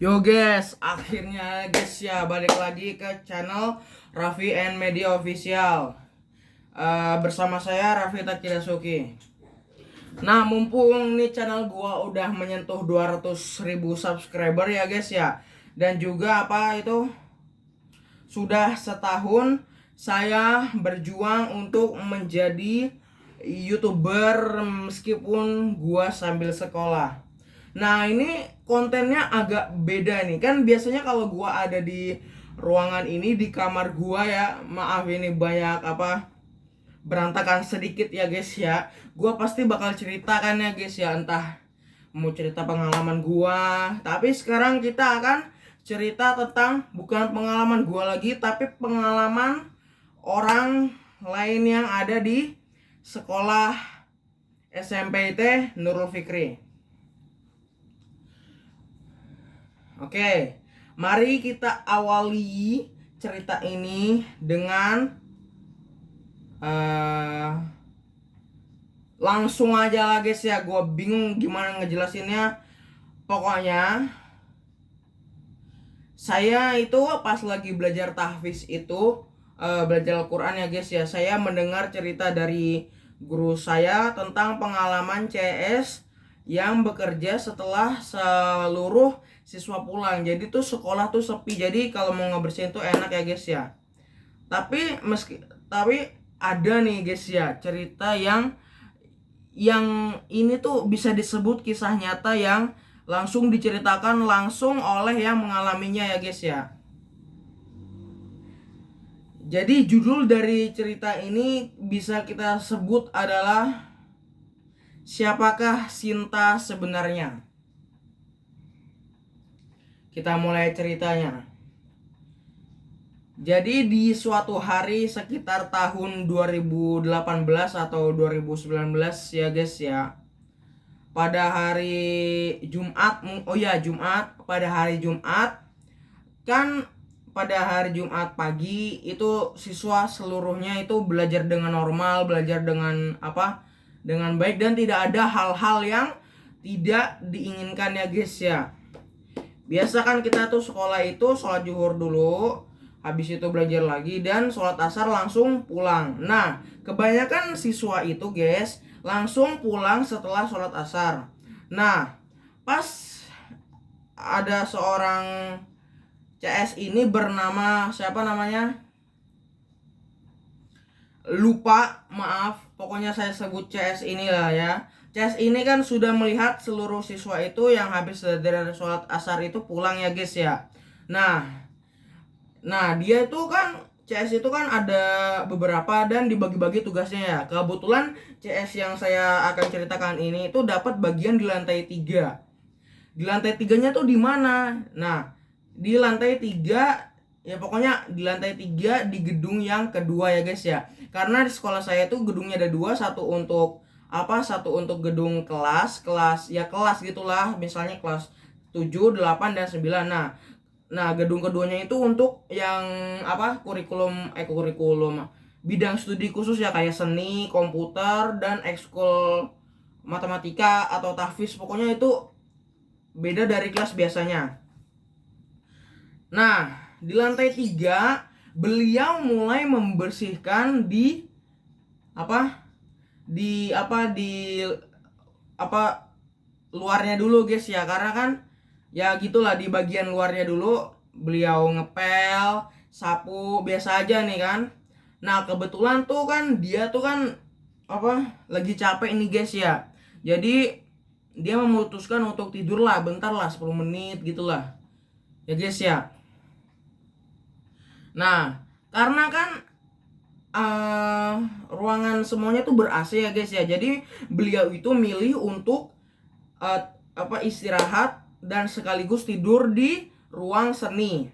Yo guys, akhirnya guys ya balik lagi ke channel Raffi and Media Official. Bersama saya Raffi Takidasuki. Nah, mumpung nih channel gua udah menyentuh 200.000 subscriber ya guys ya. Dan juga sudah setahun saya berjuang untuk menjadi YouTuber meskipun gua sambil sekolah. Nah, ini kontennya agak beda nih. Kan biasanya kalau gua ada di ruangan ini di kamar gua ya, maaf ini banyak berantakan sedikit ya guys ya. Gua pasti bakal ceritakan ya guys ya, entah mau cerita pengalaman gua. Tapi sekarang kita akan cerita tentang bukan pengalaman gua lagi, tapi pengalaman orang lain yang ada di sekolah SMPT Nurul Fikri. Oke, mari kita awali cerita ini dengan langsung aja lah guys ya. Gue bingung gimana ngejelasinnya. Pokoknya saya itu pas lagi belajar tahfiz itu belajar Al-Quran ya guys ya. Saya mendengar cerita dari guru saya tentang pengalaman CS yang bekerja setelah seluruh siswa pulang. Jadi tuh sekolah tuh sepi. Jadi kalau mau ngebersihin tuh enak ya guys ya. Tapi ada nih guys ya cerita yang ini tuh bisa disebut kisah nyata yang langsung diceritakan langsung oleh yang mengalaminya ya guys ya. Jadi judul dari cerita ini bisa kita sebut adalah Siapakah Sinta Sebenarnya. Kita mulai ceritanya. Jadi di suatu hari sekitar tahun 2018 atau 2019 ya guys ya. Pada hari Jumat, pada hari Jumat kan pada hari Jumat pagi itu siswa seluruhnya itu belajar dengan normal, belajar dengan dengan baik dan tidak ada hal-hal yang tidak diinginkan ya guys ya. Biasa kan kita tuh sekolah itu sholat zuhur dulu, habis itu belajar lagi dan sholat asar langsung pulang. Nah, kebanyakan siswa itu guys langsung pulang setelah sholat asar. Nah, pas ada seorang CS ini bernama siapa namanya? Lupa, maaf. Pokoknya saya sebut CS inilah ya. CS ini kan sudah melihat seluruh siswa itu yang habis dari sholat asar itu pulang ya guys ya. Nah dia itu kan CS itu kan ada beberapa dan dibagi-bagi tugasnya ya. Kebetulan CS yang saya akan ceritakan ini itu dapat bagian di lantai 3. Di lantai 3-nya tuh di mana? Nah, di lantai 3 ya, pokoknya di lantai 3 di gedung yang kedua ya guys ya. Karena di sekolah saya tuh gedungnya ada dua, satu untuk gedung kelas gitulah, misalnya kelas 7, 8 dan 9. Nah, gedung keduanya itu untuk yang kurikulum bidang studi khusus ya, kayak seni, komputer dan ekskul matematika atau tahfiz. Pokoknya itu beda dari kelas biasanya. Nah, di lantai 3 beliau mulai membersihkan di luarnya dulu guys ya, karena kan ya gitulah, di bagian luarnya dulu beliau ngepel, sapu biasa aja nih kan. Nah, kebetulan tuh kan dia tuh kan lagi capek nih guys ya. Jadi dia memutuskan untuk tidur lah bentar lah, 10 menit gitulah ya guys ya. Nah, karena kan ruangan semuanya tuh ber-AC ya guys ya. Jadi beliau itu milih untuk istirahat dan sekaligus tidur di ruang seni.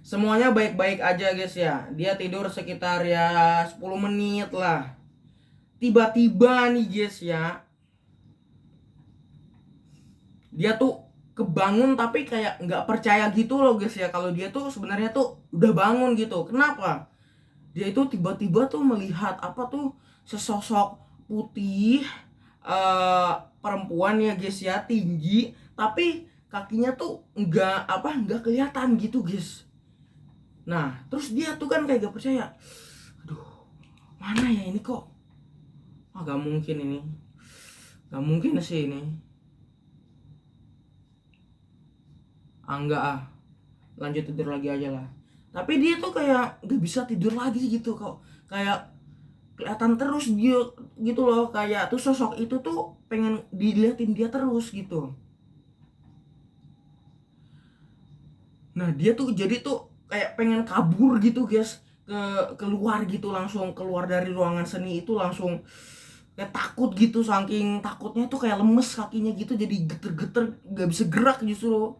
Semuanya baik-baik aja guys ya. Dia tidur sekitar ya 10 menit lah. Tiba-tiba nih guys ya, dia tuh kebangun tapi kayak nggak percaya gitu loh guys ya, kalau dia tuh sebenarnya tuh udah bangun gitu. Kenapa? Dia itu tiba-tiba tuh melihat sesosok putih, perempuan ya guys ya, tinggi, tapi kakinya tuh nggak kelihatan gitu guys. Nah terus dia tuh kan kayak gak percaya, aduh mana ya ini kok, gak mungkin ini, gak mungkin sih ini, enggak lanjut tidur lagi aja lah. Tapi dia tuh kayak gak bisa tidur lagi gitu kok, kayak kelihatan terus dia gitu loh, kayak tuh sosok itu tuh pengen diliatin dia terus gitu. Nah dia tuh jadi tuh kayak pengen kabur gitu guys, keluar gitu, langsung keluar dari ruangan seni itu, langsung kayak takut gitu, saking takutnya tuh kayak lemes kakinya gitu, jadi geter-geter gak bisa gerak justru,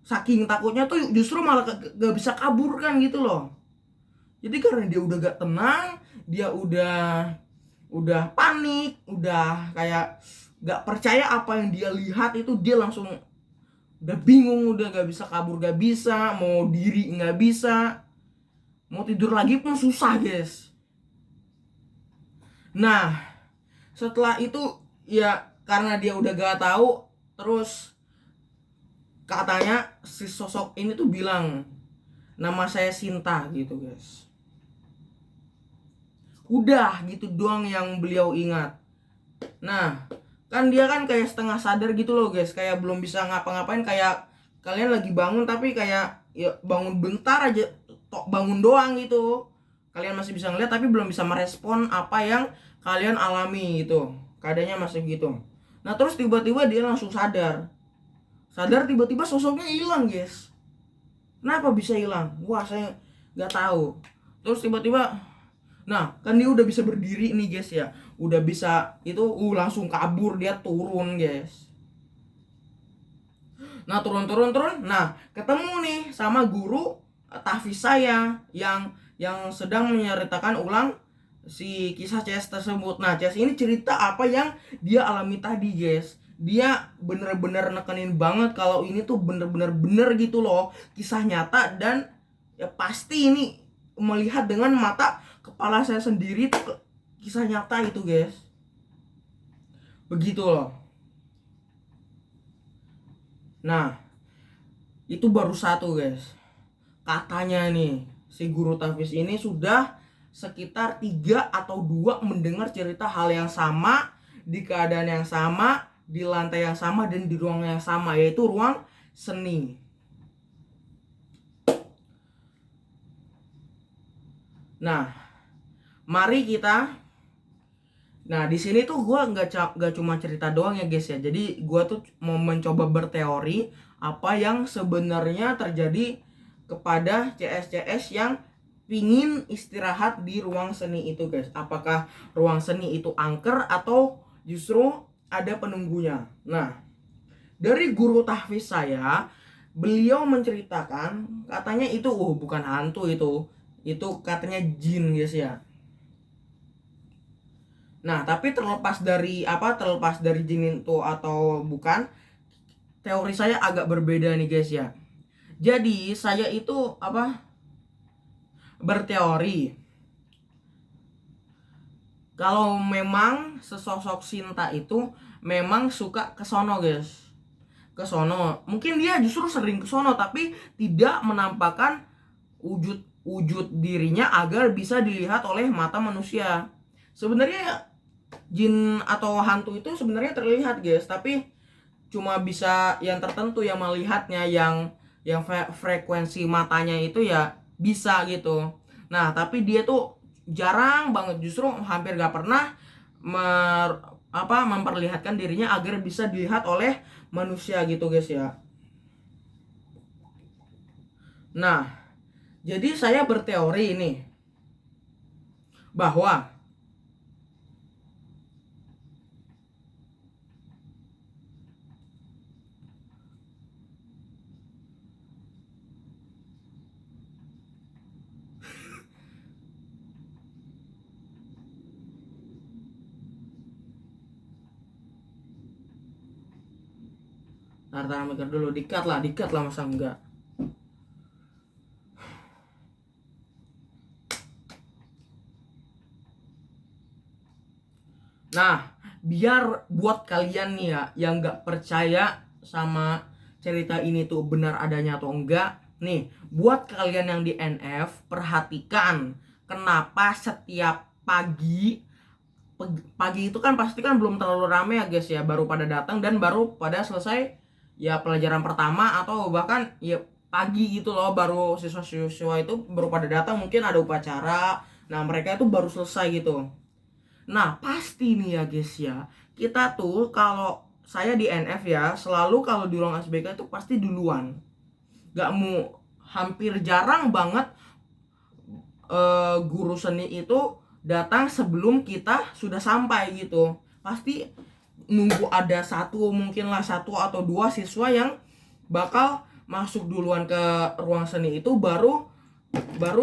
saking takutnya tuh justru malah gak bisa kabur kan gitu loh. Jadi karena dia udah gak tenang, dia udah panik, udah kayak gak percaya apa yang dia lihat itu, dia langsung udah bingung, udah gak bisa kabur, gak bisa mau diri, gak bisa mau tidur lagi pun susah guys. Nah setelah itu ya karena dia udah gak tahu, terus katanya si sosok ini tuh bilang nama saya Sinta gitu guys. Udah gitu doang yang beliau ingat. Nah kan dia kan kayak setengah sadar gitu loh guys, kayak belum bisa ngapa-ngapain, kayak kalian lagi bangun tapi kayak ya bangun bentar aja, tok bangun doang gitu, kalian masih bisa ngeliat tapi belum bisa merespon apa yang kalian alami gitu, keadaannya masih gitu. Nah terus tiba-tiba dia langsung sadar tiba-tiba sosoknya hilang guys. Kenapa bisa hilang? Wah saya nggak tahu. Terus tiba-tiba, nah kan dia udah bisa berdiri nih guys ya, udah bisa itu, langsung kabur, dia turun guys. Nah turun, nah ketemu nih sama guru tahfiz saya yang sedang menceritakan ulang si kisah CS tersebut. Nah CS ini cerita apa yang dia alami tadi guys. Dia bener-bener nekenin banget kalau ini tuh bener-bener gitu loh, kisah nyata, dan ya pasti ini melihat dengan mata kepala saya sendiri tuh, kisah nyata itu guys. Begitu loh. Nah itu baru satu guys. Katanya nih si guru tahfiz ini sudah sekitar 3 atau 2 mendengar cerita hal yang sama, di keadaan yang sama, di lantai yang sama, dan di ruang yang sama, yaitu ruang seni. Nah mari kita, nah di sini tuh gue nggak cuma cerita doang ya guys ya, jadi gue tuh mau mencoba berteori apa yang sebenarnya terjadi kepada CS-CS yang pingin istirahat di ruang seni itu guys. Apakah ruang seni itu angker atau justru ada penunggunya. Nah dari guru tahfiz saya, beliau menceritakan katanya itu bukan hantu, itu katanya jin guys ya. Nah tapi terlepas dari jin itu atau bukan, teori saya agak berbeda nih guys ya. Jadi saya itu berteori kalau memang sesosok Sinta itu memang suka ke sono guys, ke sono. Mungkin dia justru sering ke sono tapi tidak menampakkan wujud dirinya agar bisa dilihat oleh mata manusia. Sebenarnya jin atau hantu itu sebenarnya terlihat guys, tapi cuma bisa yang tertentu yang melihatnya, yang frekuensi matanya itu ya bisa gitu. Nah tapi dia tuh jarang banget, justru hampir gak pernah memperlihatkan dirinya agar bisa dilihat oleh manusia gitu guys ya. Nah jadi saya berteori ini bahwa Ntar mikir dulu, dikat lah masa enggak. Nah biar buat kalian nih ya yang nggak percaya sama cerita ini tuh benar adanya atau enggak. Nih, buat kalian yang di NF, perhatikan kenapa setiap pagi itu kan pasti kan belum terlalu rame ya guys ya, baru pada datang dan baru pada selesai ya pelajaran pertama, atau bahkan ya pagi gitu loh, baru siswa-siswa itu baru pada datang, mungkin ada upacara, nah mereka itu baru selesai gitu. Nah pasti nih ya guys ya, kita tuh kalau saya di NF ya, selalu kalau di ruang SBK itu pasti duluan, gak mau, hampir jarang banget guru seni itu datang sebelum kita sudah sampai gitu. Pasti nunggu ada satu atau dua siswa yang bakal masuk duluan ke ruang seni, itu baru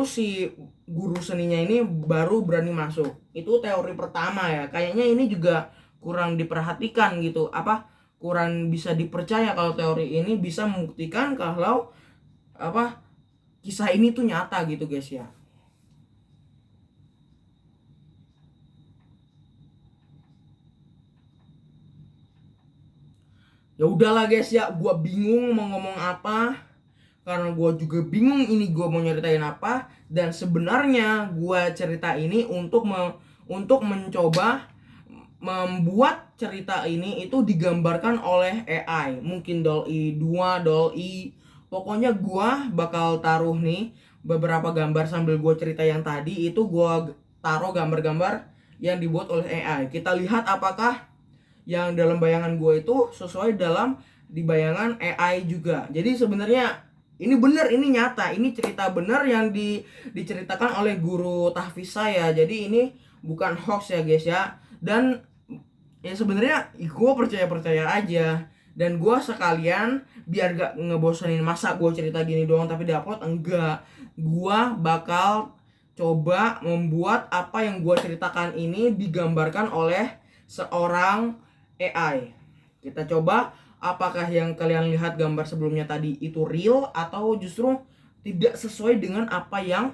si guru seninya ini baru berani masuk. Itu teori pertama ya. Kayaknya ini juga kurang diperhatikan gitu. Kurang bisa dipercaya kalau teori ini bisa membuktikan kalau kisah ini tuh nyata gitu guys ya. Ya udahlah guys ya, gue bingung mau ngomong apa, karena gue juga bingung ini gue mau nyeritain apa. Dan sebenarnya gue cerita ini untuk mencoba membuat cerita ini itu digambarkan oleh AI, mungkin DALL-E 2, DALL-E, pokoknya gue bakal taruh nih beberapa gambar sambil gue cerita yang tadi itu, gue taruh gambar-gambar yang dibuat oleh AI. Kita lihat apakah yang dalam bayangan gue itu sesuai dalam di bayangan AI juga. Jadi sebenarnya ini bener, ini nyata, ini cerita bener yang diceritakan oleh guru tahfiz saya. Jadi ini bukan hoax ya guys ya. Dan ya sebenarnya gue percaya aja. Dan gue sekalian biar gak ngebosenin, masa gue cerita gini doang tapi diupload, enggak. Gue bakal coba membuat apa yang gue ceritakan ini digambarkan oleh seorang AI. Kita coba apakah yang kalian lihat gambar sebelumnya tadi itu real atau justru tidak sesuai dengan apa yang